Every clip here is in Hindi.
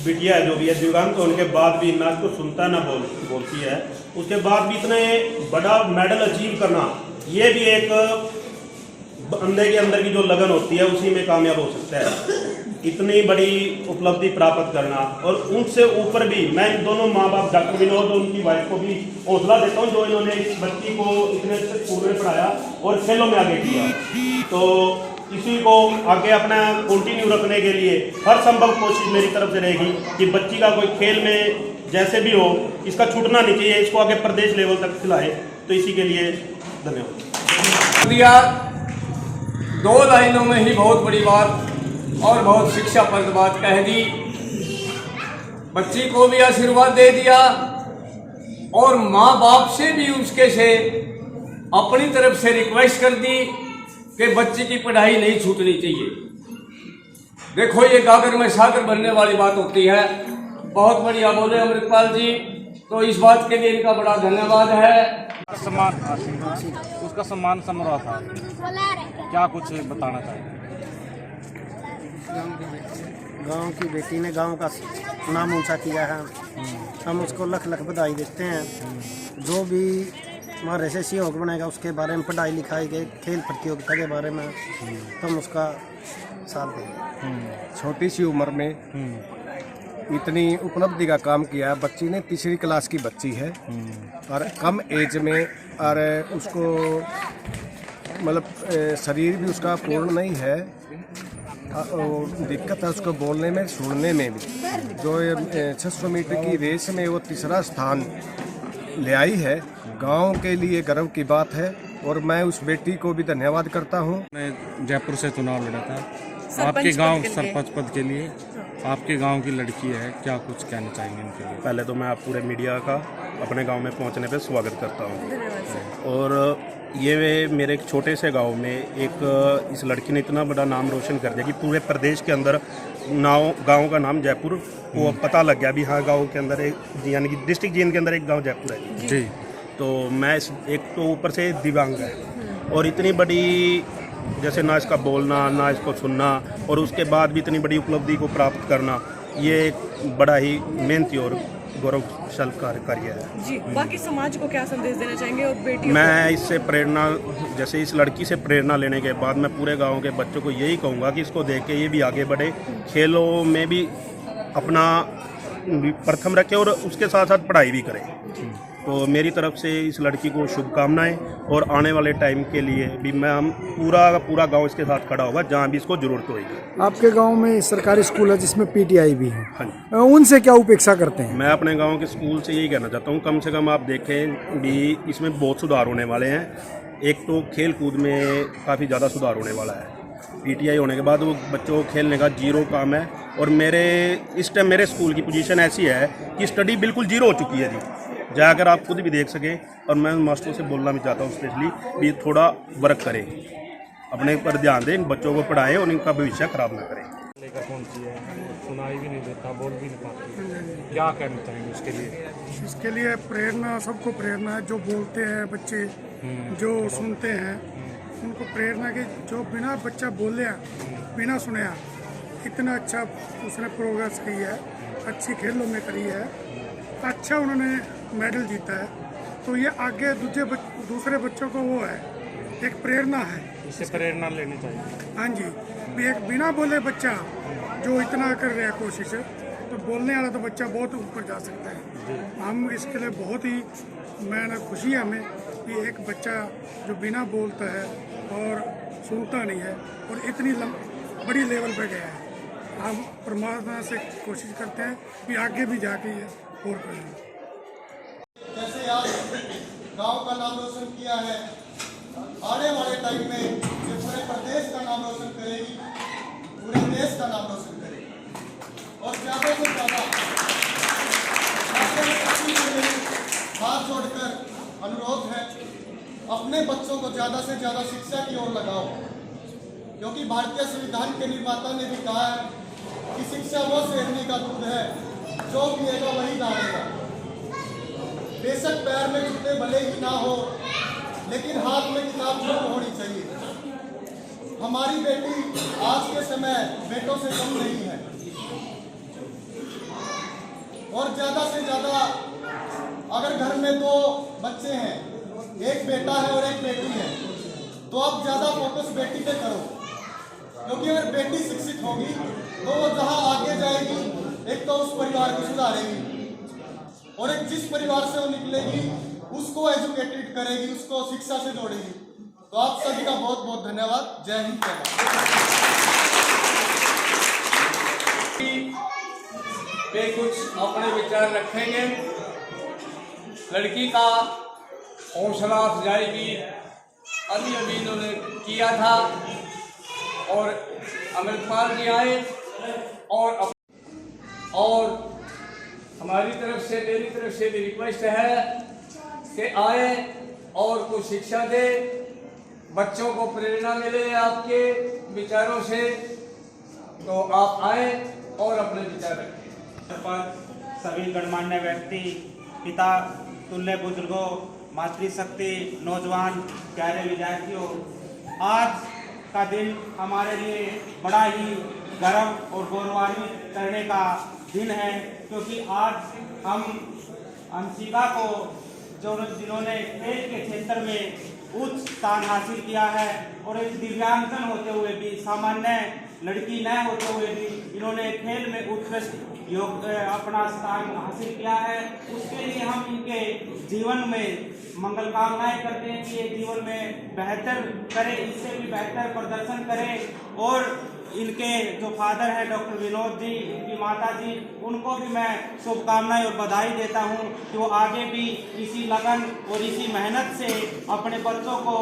बिटिया है जो भी है दिव्यांग, तो उनके बाद भी ना इसको सुनता ना बोलती है, उसके बाद भी इतने बड़ा मेडल अचीव करना, ये भी एक बंदे के अंदर की जो लगन होती है उसी में कामयाब हो सकता है। इतनी बड़ी उपलब्धि प्राप्त करना, और उनसे ऊपर भी मैं इन दोनों माँ बाप डॉक्टर विनोद और उनकी वाइफ को भी हौसला देता हूँ जो इन्होंने इस बच्ची को इतने अच्छे स्कूल में पढ़ाया और खेलों में आगे किया। तो इसी को आगे अपना कंटिन्यू रखने के लिए हर संभव कोशिश मेरी तरफ से रहेगी कि बच्ची का कोई खेल में जैसे भी हो इसका छूटना नहीं चाहिए, इसको आगे प्रदेश लेवल तक खिलाए। तो इसी के लिए धन्यवाद। 2 लाइनों में ही बहुत बड़ी बात और बहुत शिक्षाप्रद बात कह दी। बच्ची को भी आशीर्वाद दे दिया और माँ बाप से भी उसके से अपनी तरफ से रिक्वेस्ट कर दी कि बच्ची की पढ़ाई नहीं छूटनी चाहिए। देखो ये गागर में सागर बनने वाली बात होती है। बहुत बढ़िया बोले अमृतपाल जी, तो इस बात के लिए इनका बड़ा धन्यवाद है। सम्मान उसका सम्मान समारोह था, क्या कुछ बताना चाहिए? गांव की बेटी ने गांव का नाम ऊंचा किया है, हम उसको लख लख बधाई देते हैं। जो भी हमारे से सहयोग बनेगा उसके बारे में, पढ़ाई लिखाई के खेल प्रतियोगिता के बारे में हम उसका साथ देंगे। छोटी सी उम्र में इतनी उपलब्धि का काम किया है। बच्ची ने 3री क्लास की बच्ची है और कम एज में, और उसको मतलब शरीर भी उसका पूर्ण नहीं है और दिक्कत है उसको बोलने में, सुनने में भी। जो 600 मीटर की रेस में वो 3रा स्थान ले आई है, गांव के लिए गर्व की बात है और मैं उस बेटी को भी धन्यवाद करता हूं। मैं जयपुर से चुनाव लड़ा था आपके गांव सरपंच पद के लिए। आपके गांव की लड़की है, क्या कुछ कहना चाहेंगे इनके लिए? पहले तो मैं आप पूरे मीडिया का अपने गांव में पहुंचने पे स्वागत करता हूं। और ये मेरे एक छोटे से गांव में एक इस लड़की ने इतना बड़ा नाम रोशन कर दिया कि पूरे प्रदेश के अंदर गांव का नाम जयपुर को पता लग गया भी हाँ गांव के अंदर एक, यानी कि डिस्ट्रिक्ट जींद के अंदर एक गांव जयपुर है जी। तो मैं एक तो ऊपर से दिव्यांग है और इतनी बड़ी, जैसे ना इसका बोलना ना इसको सुनना, और उसके बाद भी इतनी बड़ी उपलब्धि को प्राप्त करना, ये एक बड़ा ही मेहनती और गौरवशाली कार्य है जी। बाकी समाज को क्या संदेश देना चाहेंगे और बेटियों मैं इससे प्रेरणा, जैसे इस लड़की से प्रेरणा लेने के बाद मैं पूरे गांव के बच्चों को यही कहूँगा कि इसको देख के ये भी आगे बढ़े, खेलों में भी अपना प्रथम रखे और उसके साथ साथ पढ़ाई भी करें। तो मेरी तरफ से इस लड़की को शुभकामनाएं, और आने वाले टाइम के लिए भी मैं हम पूरा गांव इसके साथ खड़ा होगा जहां भी इसको जरूरत होगी। आपके गांव में सरकारी स्कूल है जिसमें पीटीआई भी है, हाँ, उनसे क्या उपेक्षा करते हैं? मैं अपने गांव के स्कूल से यही कहना चाहता हूं, कम से कम आप देखें भी इसमें बहुत सुधार होने वाले हैं। एक तो खेल कूद में काफ़ी ज़्यादा सुधार होने वाला है। पीटीआई होने के बाद वो बच्चों को खेलने का 0 काम है, और इस टाइम मेरे स्कूल की पोजीशन ऐसी है कि स्टडी बिल्कुल 0 हो चुकी है जी, जाकर आप खुद भी देख सकें। और मैं मास्टरों से बोलना भी चाहता हूँ स्पेशली भी थोड़ा वर्क करें, अपने पर ध्यान दें, बच्चों को पढ़ाएं और इनका भविष्य खराब ना करें। लेकर पहुंची है, सुनाई भी नहीं देता, बोल भी नहीं पाती, क्या कहना चाहेंगे उसके लिए? इसके लिए प्रेरणा, सबको प्रेरणा है। जो बोलते हैं बच्चे, जो सुनते हैं, उनको प्रेरणा की, जो बिना बच्चा बोले, बिना सुने, इतना अच्छा उसने प्रोग्रेस की है, अच्छी खेलों में करी है, अच्छा उन्होंने मेडल जीता है। तो ये आगे दूसरे बच्चों को वो है, एक प्रेरणा है, इससे प्रेरणा लेनी चाहिए। हाँ जी, एक बिना बोले बच्चा जो इतना कर रहा है कोशिश, तो बोलने वाला तो बच्चा बहुत ऊपर जा सकता है। हम इसके लिए बहुत ही खुशी है हमें कि एक बच्चा जो बिना बोलता है और सुनता नहीं है और इतनी बड़ी लेवल पे गया है। हम परमात्मा से कोशिश करते हैं कि आगे भी जाके ये और करें। जैसे आज गांव का नाम रोशन किया है, आने वाले टाइम में ये पूरे प्रदेश का नाम रोशन करेगी, पूरे देश का नाम रोशन करेगी। और ज़्यादा से ज़्यादा हाथ जोड़कर अनुरोध है, अपने बच्चों को ज़्यादा से ज़्यादा शिक्षा की ओर लगाओ, क्योंकि भारतीय संविधान के निर्माता ने भी कहा है कि शिक्षा वो शेरनी का दूध है जो पिएगा वही दौड़ेगा। बेशक पैर में जूते भले ही ना हो, लेकिन हाथ में किताब जरूर होनी चाहिए। हमारी बेटी आज के समय बेटों से कम नहीं है। और ज़्यादा से ज़्यादा अगर घर में 2 बच्चे हैं, एक बेटा है और एक बेटी है, तो आप ज़्यादा फोकस बेटी पे करो, क्योंकि अगर बेटी शिक्षित होगी तो वो जहाँ आगे जाएगी एक तो उस परिवार को सुधारेगी और एक जिस परिवार से वो निकलेगी उसको एजुकेटेड करेगी, उसको शिक्षा से जोड़ेगी। तो आप सभी का बहुत बहुत धन्यवाद। जय हिंद, जय भारत। वे कुछ अपने विचार रखेंगे। लड़की का हौसला अफजाई भी अभी इन्होंने किया था और अमृतपाल जी आए और हमारी तरफ से, मेरी तरफ से भी रिक्वेस्ट है कि आए और कुछ शिक्षा दे, बच्चों को प्रेरणा मिले आपके विचारों से, तो आप आए और अपने विचार रखें। पर सभी गणमान्य व्यक्ति, पिता तुल्य बुजुर्गों, मातृशक्ति, नौजवान, प्यारे विद्यार्थियों, आज का दिन हमारे लिए बड़ा ही गर्व और गौरवान्वित करने का दिन है, क्योंकि आज हम अंशिका को जिन्होंने खेल के क्षेत्र में उच्च स्थान हासिल किया है और एक दिव्यांगजन होते हुए भी, सामान्य लड़की न होते हुए भी इन्होंने खेल में उत्कृष्ट अपना स्थान हासिल किया है, उसके लिए हम इनके जीवन में मंगल कामनाएं करते हैं कि ये जीवन में बेहतर करें, इससे भी बेहतर प्रदर्शन करें। और इनके जो फादर हैं डॉक्टर विनोद जी, इनकी माता जी, उनको भी मैं शुभकामनाएं और बधाई देता हूं कि वो आगे भी इसी लगन और इसी मेहनत से अपने बच्चों को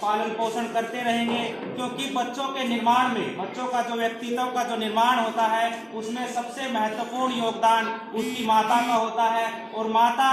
पालन पोषण करते रहेंगे, क्योंकि बच्चों के निर्माण में, बच्चों का जो व्यक्तित्व का जो निर्माण होता है उसमें सबसे महत्वपूर्ण योगदान उसकी माता का होता है और माता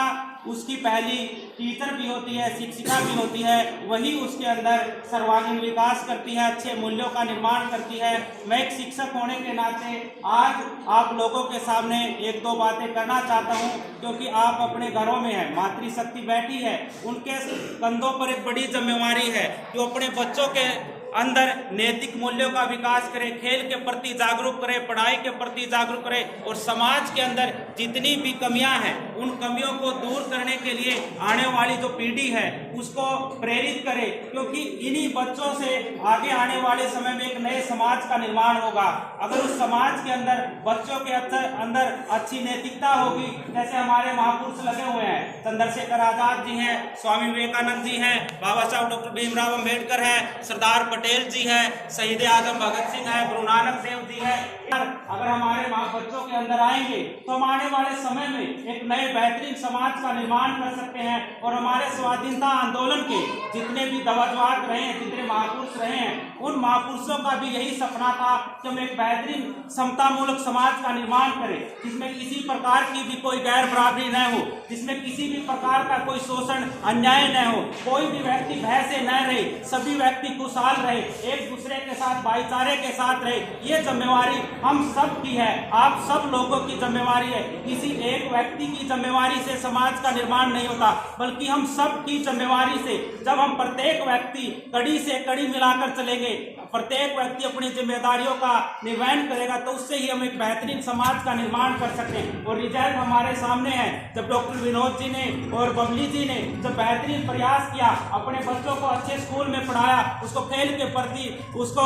उसकी पहली टीचर भी होती है, शिक्षिका भी होती है, वही उसके अंदर सर्वांगीण विकास करती है, अच्छे मूल्यों का निर्माण करती है। मैं एक शिक्षक होने के नाते आज आप लोगों के सामने 1-2 बातें करना चाहता हूं, क्योंकि आप अपने घरों में हैं, मातृशक्ति बैठी है, उनके कंधों पर एक बड़ी जिम्मेवारी है जो अपने बच्चों के अंदर नैतिक मूल्यों का विकास करे, खेल के प्रति जागरूक करे, पढ़ाई के प्रति जागरूक करे और समाज के अंदर जितनी भी कमियां हैं उन कमियों को दूर करने के लिए आने वाली जो पीढ़ी है उसको प्रेरित करे, क्योंकि इन्हीं बच्चों से आगे आने वाले समय में एक नए समाज का निर्माण होगा। अगर उस समाज के अंदर बच्चों के अंदर अच्छी नैतिकता होगी, जैसे हमारे महापुरुष लगे हुए हैं, चंद्रशेखर आजाद जी हैं, स्वामी विवेकानंद जी हैं, बाबा साहब डॉक्टर भीमराव अम्बेडकर हैं, सरदार पटेल जी है, शहीद आजम भगत सिंह है, गुरु नानक देव जी है। अगर हमारे माँ बच्चों के अंदर आएंगे तो हम आने वाले समय में एक नए बेहतरीन समाज का निर्माण कर सकते हैं और हमारे स्वाधीनता आंदोलन के जितने भी दवाजवाक रहे हैं, जितने महापुरुष रहे हैं, उन महापुरुषों का भी यही सपना था कि हम एक बेहतरीन समतामूलक समाज का निर्माण करें, जिसमें किसी प्रकार की भी कोई गैर बराबरी न हो, जिसमें किसी भी प्रकार का कोई शोषण अन्याय न हो, कोई भी व्यक्ति भय से न रहे, सभी व्यक्ति खुशहाल रहे, एक दूसरे के साथ भाईचारे के साथ रहे। ये जिम्मेवारी हम सब की है, आप सब लोगों की जिम्मेवारी है। किसी एक व्यक्ति की जिम्मेवारी से समाज का निर्माण नहीं होता, बल्कि हम सब की जिम्मेवारी से, जब हम प्रत्येक व्यक्ति कड़ी से कड़ी मिलाकर चलेंगे, प्रत्येक व्यक्ति अपनी जिम्मेदारियों का निर्वहन करेगा, तो उससे ही हम एक बेहतरीन समाज का निर्माण कर सकते हैं। और रिजल्ट हमारे सामने है, जब डॉक्टर विनोद जी ने और बबली जी ने जब बेहतरीन प्रयास किया, अपने बच्चों को अच्छे स्कूल में पढ़ाया, उसको खेल के प्रति उसको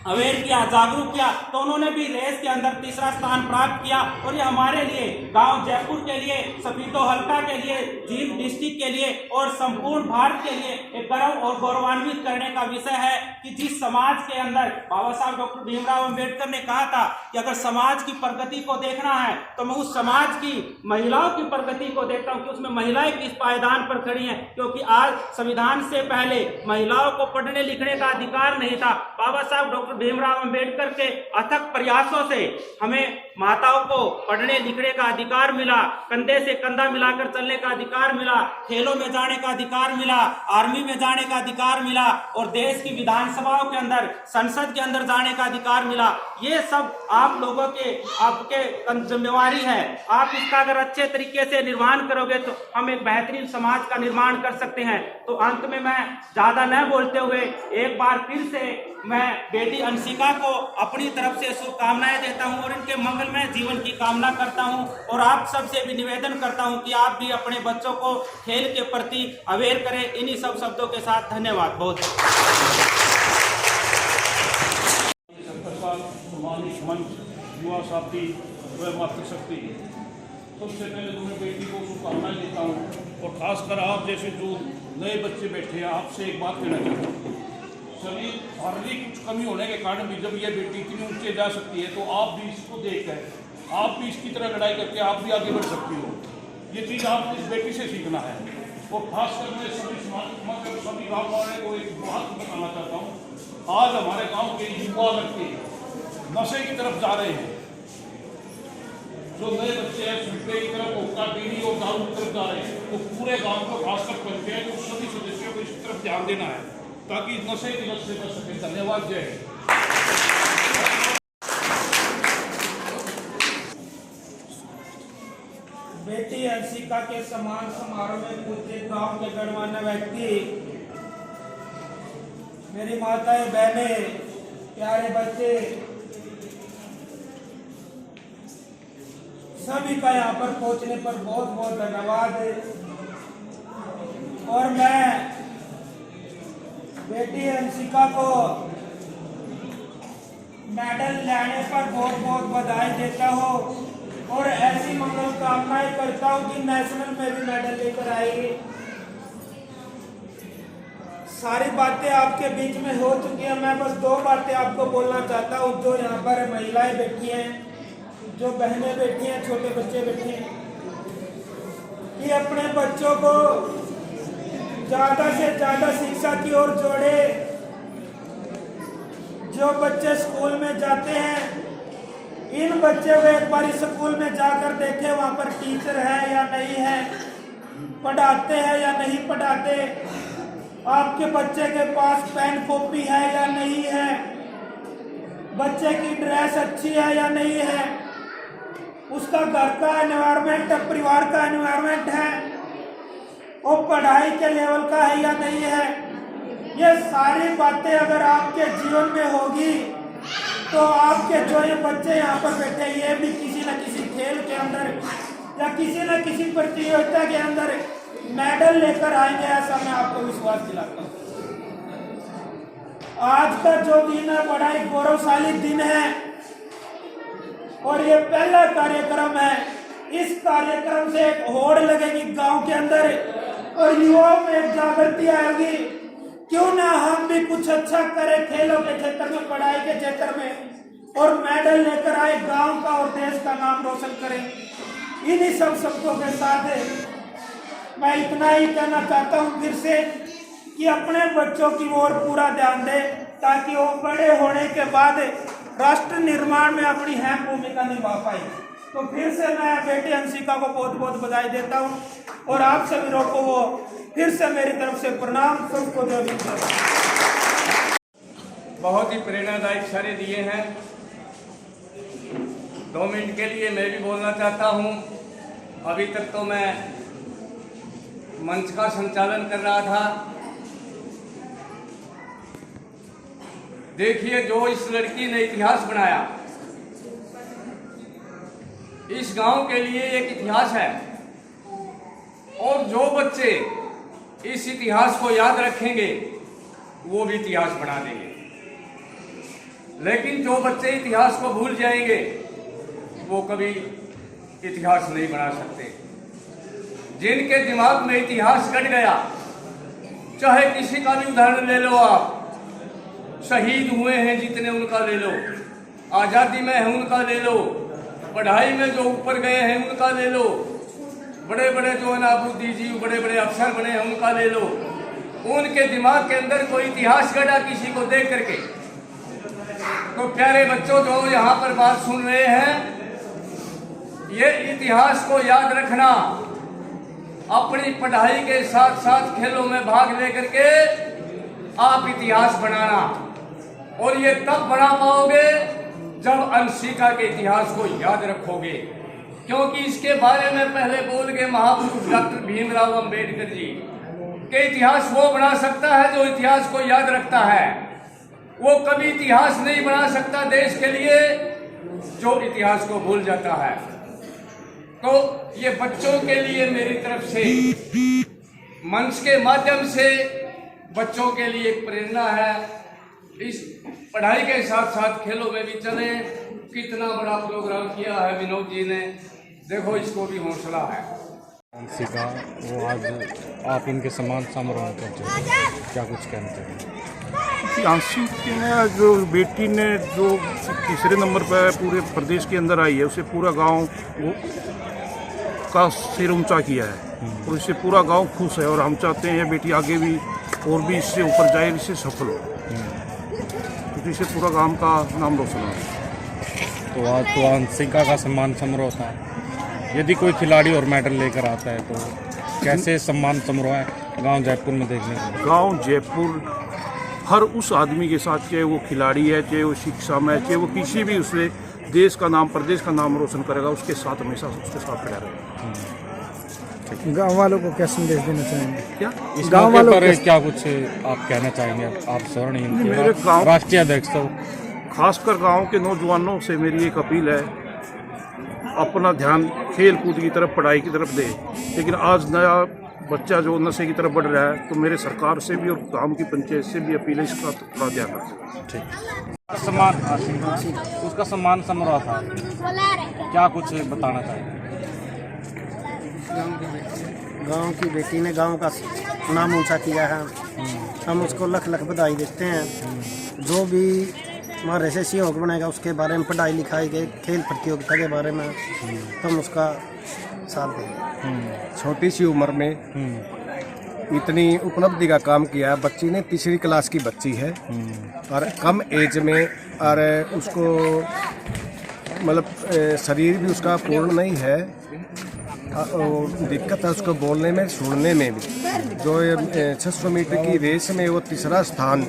अवेयर किया, जागरूक किया, तो उन्होंने भी रेस के अंदर 3रा स्थान प्राप्त किया। और ये हमारे लिए, गांव जयपुर के लिए, सपीतो हल्का के लिए, जींद डिस्ट्रिक्ट के लिए और संपूर्ण भारत के लिए एक गर्व और गौरवान्वित करने का विषय है कि जिस समाज के अंदर बाबा साहब डॉक्टर भीमराव अम्बेडकर ने कहा था कि अगर समाज की प्रगति को देखना है तो मैं उस समाज की महिलाओं की प्रगति को देखता हूं कि उसमें महिलाएं किस पायदान पर खड़ी हैं, क्योंकि आज संविधान से पहले महिलाओं को पढ़ने लिखने का अधिकार नहीं था। बाबा साहब डॉक्टर भीमराव अम्बेडकर के अथक प्रयासों से हमें माताओं को पढ़ने लिखने का अधिकार मिला, कंधे से कंधा मिलाकर चलने का अधिकार मिला, खेलों में जाने का अधिकार मिला, आर्मी में जाने का अधिकार मिला और देश की विधानसभाओं के अंदर, संसद के अंदर जाने का अधिकार मिला। ये सब आप लोगों के, आपके जिम्मेवारी है। आप इसका अगर अच्छे तरीके से निर्वहन करोगे तो हम एक बेहतरीन समाज का निर्माण कर सकते हैं। तो अंत में मैं ज्यादा न बोलते हुए एक बार फिर से मैं बेटी अंशिका को अपनी तरफ से शुभकामनाएं देता हूं और इनके मंगल आगे मैं जीवन की कामना करता हूं और आप सबसे भी निवेदन करता हूं कि आप भी अपने बच्चों को खेल के प्रति अवेयर करें। इन्हीं सब शब्दों के साथ धन्यवाद। बहुत समावेश मंच, युवा साथी व मातृशक्ति, सबसे पहले तो मैं बेटी को शुभकामनाएं देता हूँ और खासकर आप जैसे जो नए बच्चे बैठे हैं, आपसे एक बात कहना चाहता हूँ। सभी शारीरिक कुछ कमी होने के कारण भी जब ये बेटी इतनी ऊंचे जा सकती है, तो आप भी इसको देखकर आप भी इसकी तरह लड़ाई करके आप भी आगे बढ़ सकती हो। ये चीज़ आपको इस बेटी से सीखना है। और खासकर मैं सभी समाज और सभी गाँव वाले को एक बात बताना चाहता हूँ। आज हमारे गाँव के युवा लड़के नशे की तरफ जा रहे हैं। जो नए बच्चे हैं सुबह की तरफ, हुक्का, बीड़ी और दारू की तरफ जा रहे हैं, तो पूरे गांव को खासकर पंचायत और सभी सदस्यों को इस तरफ ध्यान देना है ताकि नशे की लत से बच सके। धन्यवाद। जय हिंद। बेटी हंसिका के सम्मान समारोह में पूज्य गांव के गणमान्य व्यक्ति, मेरी माताएं, बहनें, प्यारे बच्चे, सभी का यहाँ पर पहुंचने पर बहुत बहुत धन्यवाद। और मैं बेटी हंसिका को मेडल लाने पर बहुत बहुत बधाई देता हूँ और ऐसी मंगल कामनाएं करता हूँ कि नेशनल में भी मेडल लेकर आएगी। सारी बातें आपके बीच में हो चुकी हैं, मैं बस दो बातें आपको बोलना चाहता हूँ। जो यहाँ पर महिलाएं बैठी हैं, जो बहनें बैठी हैं, छोटे बच्चे बैठे हैं, कि अपने बच्चों को ज़्यादा से ज़्यादा शिक्षा की ओर जोड़े। जो बच्चे स्कूल में जाते हैं, इन बच्चे को एक बार स्कूल में जाकर देखें वहाँ पर टीचर है या नहीं है, पढ़ाते हैं या नहीं पढ़ाते, आपके बच्चे के पास पेन कॉपी है या नहीं है, बच्चे की ड्रेस अच्छी है या नहीं है, उसका घर का एनवायरनमेंट, परिवार का एनवायरनमेंट है, वो पढ़ाई के लेवल का है या नहीं है। ये सारी बातें अगर आपके जीवन में होगी तो आपके जो ये बच्चे यहाँ पर बैठे, ये भी किसी न किसी खेल के अंदर या किसी न किसी प्रतियोगिता के अंदर मेडल लेकर आएंगे, ऐसा मैं आपको विश्वास दिलाता हूँ। आज का जो दिन है बड़ा ही गौरवशाली दिन है और ये पहला कार्यक्रम है। इस कार्यक्रम से एक होड़ लगेगी गांव के अंदर और युवाओं में एक जागृति आएगी। क्यों ना हम भी कुछ अच्छा करें खेलों के क्षेत्र में, पढ़ाई के क्षेत्र में, और मेडल लेकर आए, गांव का और देश का नाम रोशन करें। इन्हीं सब शब्दों के साथ मैं इतना ही कहना चाहता हूं फिर से कि अपने बच्चों की ओर पूरा ध्यान दें ताकि वो बड़े होने के बाद राष्ट्र निर्माण में अपनी अहम भूमिका निभा पाए। तो फिर से मैं बेटी हंसिका को बहुत बहुत बधाई देता हूं और आप सभी लोगों को वो फिर से मेरी तरफ से प्रणाम। सबको बहुत ही प्रेरणादायक इशारे दिए हैं। 2 मिनट के लिए मैं भी बोलना चाहता हूं। अभी तक तो मैं मंच का संचालन कर रहा था। देखिए, जो इस लड़की ने इतिहास बनाया, इस गांव के लिए एक इतिहास है और जो बच्चे इस इतिहास को याद रखेंगे वो भी इतिहास बना देंगे। लेकिन जो बच्चे इतिहास को भूल जाएंगे वो कभी इतिहास नहीं बना सकते। जिनके दिमाग में इतिहास कट गया, चाहे किसी का भी उदाहरण ले लो आप, शहीद हुए हैं जितने उनका ले लो, आज़ादी में है उनका ले लो, पढ़ाई में जो ऊपर गए हैं उनका ले लो, बड़े बड़े जो है ना बुद्धिजीवी, बड़े बड़े अफसर बने हैं उनका ले लो। उनके दिमाग के अंदर कोई इतिहास गढ़ा किसी को देख करके। तो प्यारे बच्चों जो यहाँ पर बात सुन रहे हैं, ये इतिहास को याद रखना, अपनी पढ़ाई के साथ साथ खेलों में भाग लेकर के आप इतिहास बनाना, और ये तब बना पाओगे जब हंसिका के इतिहास को याद रखोगे। क्योंकि इसके बारे में पहले बोल गए महापुरुष डॉक्टर भीमराव अंबेडकर जी के इतिहास वो बना सकता है जो इतिहास को याद रखता है। वो कभी इतिहास नहीं बना सकता देश के लिए जो इतिहास को भूल जाता है। तो ये बच्चों के लिए मेरी तरफ से मंच के माध्यम से बच्चों के लिए एक प्रेरणा है। इस पढ़ाई के साथ साथ खेलों में भी चले। कितना बड़ा प्रोग्राम किया है विनोद जी ने, देखो इसको भी हौसला है। का वो आज आप इनके सम्मान समारोह में पहुंचे, क्या कुछ कहना चाहिए? आंशी ने जो बेटी ने जो तीसरे नंबर पर पूरे प्रदेश के अंदर आई है, उसे पूरा गांव का सिर ऊंचा किया है और इससे पूरा गांव खुश है। और हम चाहते हैं बेटी आगे भी और भी इससे ऊपर जाए, इससे सफल हो, क्योंकि इससे पूरा गांव का नाम रोशन हो। तो आज तो अंशिका का सम्मान समारोह था। यदि कोई खिलाड़ी और मेडल लेकर आता है तो कैसे सम्मान समारोह है गांव जयपुर में देखने को? गांव जयपुर हर उस आदमी के साथ, चाहे वो खिलाड़ी है, चाहे वो शिक्षा में, चाहे वो किसी भी उसने देश का नाम, प्रदेश का नाम रोशन करेगा, उसके साथ हमेशा उसके साथ खड़ा रहेगा। गाँव वालों को क्या संदेश देना चाहेंगे? क्या इस गाँव पर क्या कुछ आप कहना चाहेंगे? आप स्वर्णिम मेरे गाँव राष्ट्रीय अध्यक्ष तो खासकर गांव के नौजवानों से मेरी एक अपील है, अपना ध्यान खेल कूद की तरफ, पढ़ाई की तरफ दे। लेकिन आज नया बच्चा जो नशे की तरफ बढ़ रहा है, तो मेरे सरकार से भी और गांव की पंचायत से भी अपील है, इसका थोड़ा ध्यान रखें। ठीक। सम्मान उसका सम्मान समारोह था, क्या कुछ बताना चाहिए? गांव की बेटी ने गांव का नाम ऊंचा किया है, हम उसको लख लख बधाई देते हैं। जो भी हमारे से सहयोग बनेगा उसके बारे में, पढ़ाई लिखाई के खेल प्रतियोगिता के बारे में, तो हम उसका साथ देंगे। छोटी सी उम्र में इतनी उपलब्धि का काम किया है। बच्ची ने तीसरी क्लास की बच्ची है और कम एज में, और उसको मतलब शरीर भी उसका पूर्ण नहीं है, दिक्कत है उसको बोलने में, सुनने में भी। जो 600 मीटर की रेस में वो तीसरा स्थान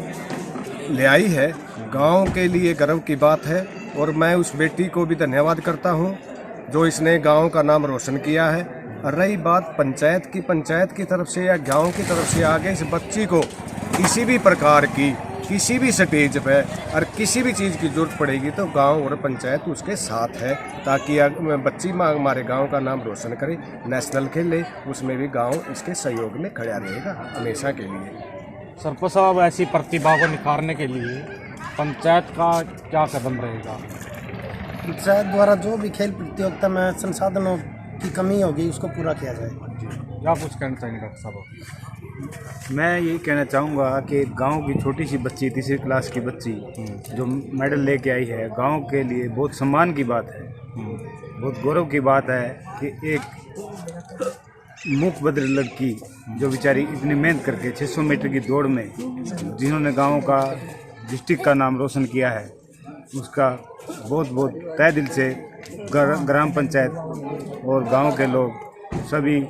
ले आई है, गांव के लिए गर्व की बात है। और मैं उस बेटी को भी धन्यवाद करता हूं जो इसने गांव का नाम रोशन किया है। और रही बात पंचायत की तरफ से या गांव की तरफ से, आगे इस बच्ची को किसी भी प्रकार की, किसी भी स्टेज पे और किसी भी चीज़ की जरूरत पड़ेगी तो गांव और पंचायत उसके साथ है, ताकि बच्ची हमारे गांव का नाम रोशन करे, नेशनल खेले, उसमें भी गांव इसके सहयोग में खड़ा रहेगा हमेशा के लिए। सरपंच साहब, ऐसी प्रतिभा को निखारने के लिए पंचायत का क्या कदम रहेगा? पंचायत द्वारा जो भी खेल प्रतियोगिता में संसाधनों की कमी होगी उसको पूरा किया जाएगा। क्या कुछ कहना चाहेंगे डॉक्टर साहब? मैं यही कहना चाहूँगा कि गांव की छोटी सी बच्ची, तीसरी क्लास की बच्ची जो मेडल लेके आई है, गांव के लिए बहुत सम्मान की बात है, बहुत गौरव की बात है कि एक मूक बधिर लड़की जो बेचारी इतनी मेहनत करके 600 मीटर की दौड़ में जिन्होंने गांव का, डिस्ट्रिक्ट का नाम रोशन किया है, उसका बहुत बहुत तहे दिल से ग्राम पंचायत और गांव के लोग सभी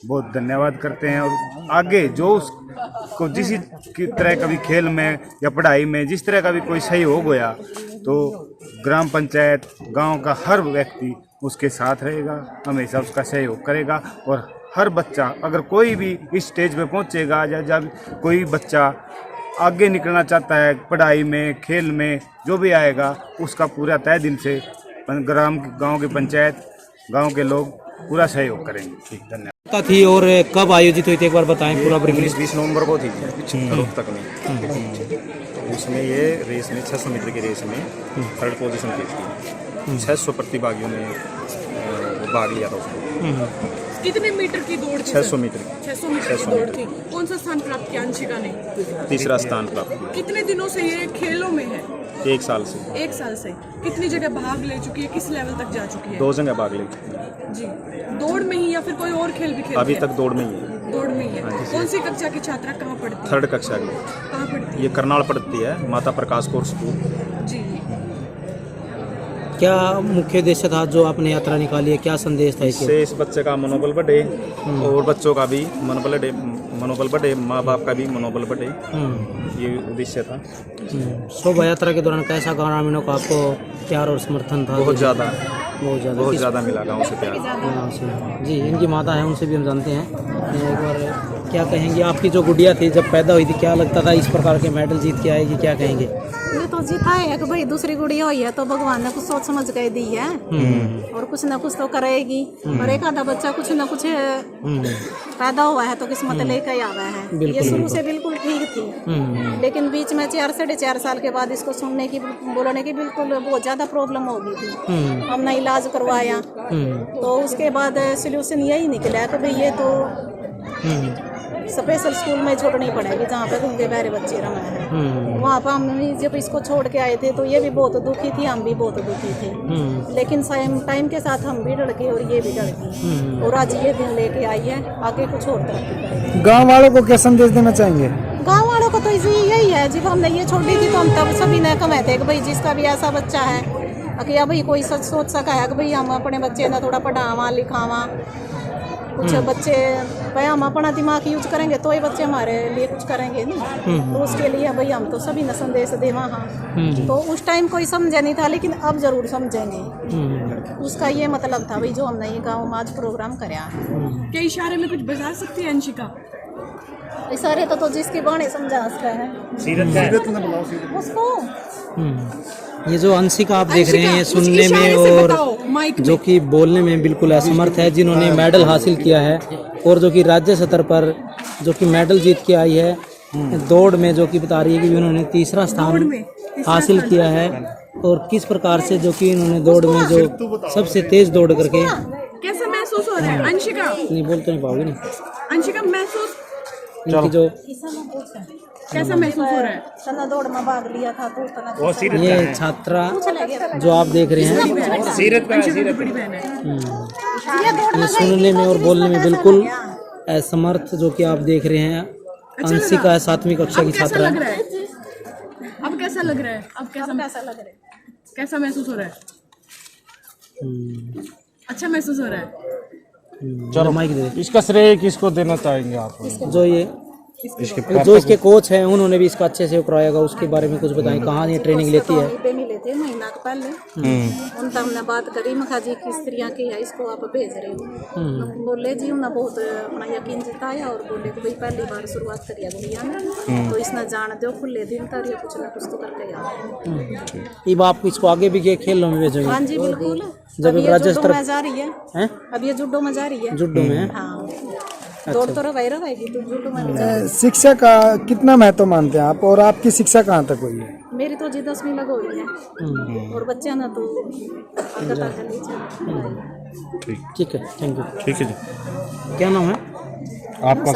बहुत धन्यवाद करते हैं। और आगे जो उसको जिस की तरह का भी खेल में या पढ़ाई में जिस तरह का भी कोई सहयोग होया, तो ग्राम पंचायत, गांव का हर व्यक्ति उसके साथ रहेगा, हमेशा उसका सहयोग करेगा। और हर बच्चा, अगर कोई भी इस स्टेज पे पहुंचेगा या जब कोई बच्चा आगे निकलना चाहता है पढ़ाई में, खेल में, जो भी आएगा, उसका पूरा तहे दिल से गांव की पंचायत, गांव के लोग पूरा सहयोग करेंगे। ठीक, धन्यवाद। थी और कब आयोजित हुई थी, एक बार बताएं पूरा। 20 नवंबर को थी तक में। उसमें ये रेस में 600 मीटर की रेस में 3rd पोजीशन की थी। 600 प्रतिभागियों ने भाग लिया था उसको। कितने मीटर की दौड़ थी? 600 मीटर 600 मीटर की दौड़ थी। कौन सा स्थान प्राप्त किया अंशिका ने? तीसरा स्थान प्राप्त किया। कितने दिनों से ये खेलों में है? 1 साल से। 1 साल से। कितनी जगह भाग ले चुकी है, किस लेवल तक जा चुकी है? 2 जगह भाग ले चुकी है जी। दौड़ में ही या फिर कोई और खेल भी खेलती है? अभी तक दौड़ में ही है। दौड़ में ही है। कौन सी कक्षा की छात्रा कहाँ पढ़ती है? 3rd कक्षा की। कहाँ पढ़ती है? ये करनाल पढ़ती है, माता प्रकाश कौर स्कूल। जी। क्या मुख्य उद्देश्य था जो आपने यात्रा निकाली है, क्या संदेश था इससे? इस बच्चे का मनोबल बढ़े और बच्चों का भी मनोबल बढ़े, माँ बाप का भी मनोबल बढ़े, ये उद्देश्य था। शोभा यात्रा के दौरान कैसा ग्रामीणों का आपको प्यार और समर्थन था? बहुत ज़्यादा मिला गाँव से प्यार। जी, इनकी माता है, उनसे भी हम जानते हैं। एक बार क्या कहेंगे? आपकी जो गुड़िया थी जब पैदा हुई थी, क्या लगता था इस प्रकार के मेडल जीत के आएगी? क्या कहेंगे? ये तो जीता है कि भाई दूसरी गुड़िया हुई है तो भगवान ने कुछ सोच समझ के दी है और कुछ ना कुछ तो करेगी। और एक आधा बच्चा कुछ ना कुछ पैदा हुआ है तो किस्मत लेकर आवा है। ये शुरू से बिल्कुल ठीक थी, लेकिन बीच में 4-4.5 साल के बाद इसको सुनने की बोलने की बिल्कुल बहुत ज्यादा प्रॉब्लम हो गई थी। हमने इलाज करवाया तो उसके बाद सोल्यूशन यही निकला कि भाई ये तो स्पेशल स्कूल में छोड़नी पड़ेगी जहाँ पे गूंगे बहरे बच्चे रहे हैं। वहाँ पर हम जब इसको छोड़ के आए थे तो ये भी बहुत दुखी थी, हम भी बहुत दुखी थे, लेकिन टाइम के साथ हम भी डर गए और ये भी डर गई और आज ये दिन लेके आई है। आगे कुछ और तरक्की करेगी। गांव वालों को क्या संदेश देना चाहेंगे? गाँव वालों को तो यही है, जब हमने ये छोड़ी थी तो हम तब सभी ने कमाए थे कि भाई जिसका भी ऐसा बच्चा है कि भाई कोई सच सोच सका है कि भाई हम अपने बच्चे ने थोड़ा पढ़ावा लिखावा। कुछ बच्चे भाई हम अपना दिमाग यूज करेंगे तो ही बच्चे हमारे लिए कुछ करेंगे नहीं। तो उसके लिए भाई हम तो सभी ने संदेश दे वहाँ। तो उस टाइम कोई समझा नहीं था, लेकिन अब जरूर समझेंगे। उसका ये मतलब था भाई जो हमने ये गाँव में आज प्रोग्राम कराया। क्या इशारे में कुछ बता सकती है अंशिका? इशारे तो जिसकी बाणी समझा सकता है उसको। ये जो अंशिका आप देख रहे हैं, ये सुनने में और जो कि बोलने में बिल्कुल असमर्थ है, जिन्होंने मेडल हासिल किया है और जो कि राज्य स्तर पर जो कि मेडल जीत के आई है दौड़ में, जो कि बता रही है कि उन्होंने तीसरा स्थान हासिल किया है। और किस प्रकार से जो कि इन्होंने दौड़ में जो सबसे तेज दौड़ करके कैसा महसूस हो रहा है अंशिका? नहीं बोल तो नहीं पाओगे ना अंशिका, महसूस इनकी जो कैसा महसूस हो रहा है? तना दौड़ में भाग लिया था तो ये छात्रा जो आप देख रहे हैं, ये सुनने में और बोलने में बिल्कुल असमर्थ जो कि आप देख रहे हैं। अंशिका है 7वीं कक्षा की छात्रा है। अब कैसा लग रहा है? अब कैसा लग रहा है? कैसा महसूस हो रहा है? अच्छा महसूस हो रहा है। चलो माइक दे। इसका श्रेय किसको देना चाहेंगे आप? जो ये जो इसके कोच हैं उन्होंने भी इसका अच्छे से कराएगा, उसके बारे में कुछ बताएं। कहाँ ये ट्रेनिंग लेती है? पे मिले थे महीना के पहले, उनसे हमने बात करी। मखा जी किस तरह की है, इसको आप भेज रहे हो? बोले जी उन्हें बहुत अपना यकीन जताया और बोले कि भाई पहली बार शुरुआत करिए गुड़िया ने तो इसने जान दो खुले दिन तर ये कुछ ना कुछ तो करके यार। अब आप इसको आगे भी खेलों में भेजोगे? हाँ जी बिल्कुल। जब राज्य स्तर में जा रही है, अब ये जुडो में जा रही है। जुडो में? हाँ, दौड़ तो रहेगी तो जुडो में। शिक्षा का कितना महत्व मानते हैं आप, और आपकी शिक्षा कहाँ तक हुई है? मेरी तो जी 10वीं लग हुई है और बच्चे ना तो ठीक है। Thank you. ठीक है जी। क्या नाम है आपका?